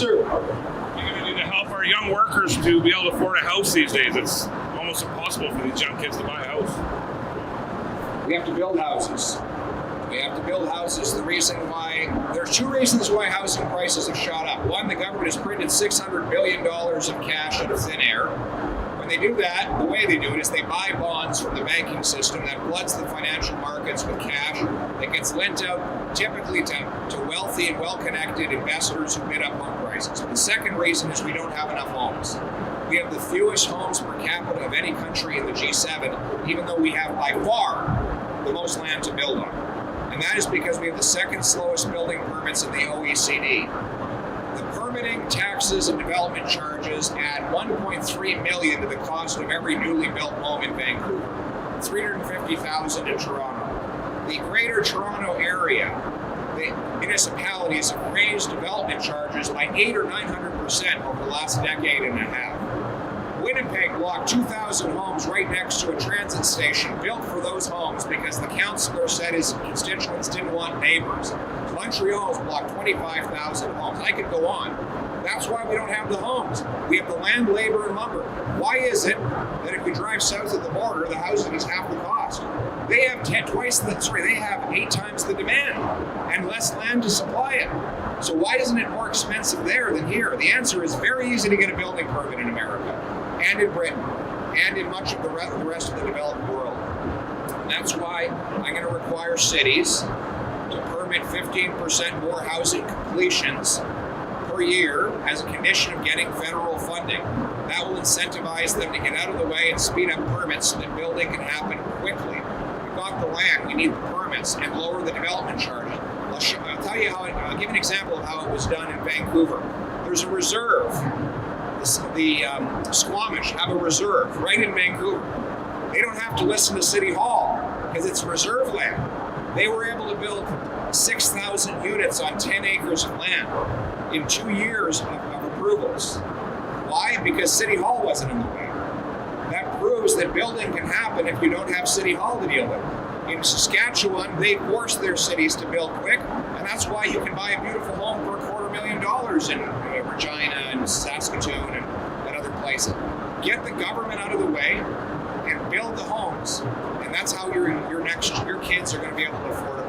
sir. You're going to need to help our young workers to be able to afford a house these days. It's almost impossible for these young kids to buy a house. We have to build houses. We have to build houses. There's two reasons why housing prices have shot up. One, the government has printed $600 billion of cash out of thin air. When they do that, the way they do it is they buy bonds from the banking system that floods the financial markets with cash that gets lent out typically to wealthy and well-connected investors who bid up home prices. The second reason is we don't have enough homes. We have the fewest homes per capita of any country in the G7, even though we have by far the most land to build on. And that is because we have the second slowest building permits in the OECD. The permitting, taxes, and development charges add $1.3 million to the cost of every newly built home in Vancouver, $350,000 in Toronto. The Greater Toronto Area, the municipalities have raised development charges by 800 or 900% over the last decade and a half. Winnipeg blocked 2,000 homes right next to a transit station built for those homes because the councillor said his constituents didn't want neighbors. Montreal's blocked 25,000 homes. I could go on. That's why we don't have the homes. We have the land, labor, and lumber. Why is it that if you drive south of the border, the housing is half the cost? They have 8 times the demand and less land to supply it. So why isn't it more expensive there than here? The answer is very easy to get a building permit in America, and in Britain, and in much of the rest of the developed world. And that's why I'm going to require cities to permit 15% more housing completions per year as a condition of getting federal funding. That will incentivize them to get out of the way and speed up permits so that building can happen quickly. We've got the land, we need the permits, and lower the development charges. I'll tell you I'll give an example of how it was done in Vancouver. There's a reserve. The Squamish have a reserve right in Vancouver. They don't have to listen to City Hall because it's reserve land. They were able to build 6,000 units on 10 acres of land in 2 years of approvals. Why? Because City Hall wasn't in the way. That proves that building can happen if you don't have City Hall to deal with. In Saskatchewan, they force their cities to build quick, and that's why you can buy a beautiful home for $250,000 in Regina and Saskatoon and other places. Get the government out of the way and build the homes, and that's how your kids are going to be able to afford it.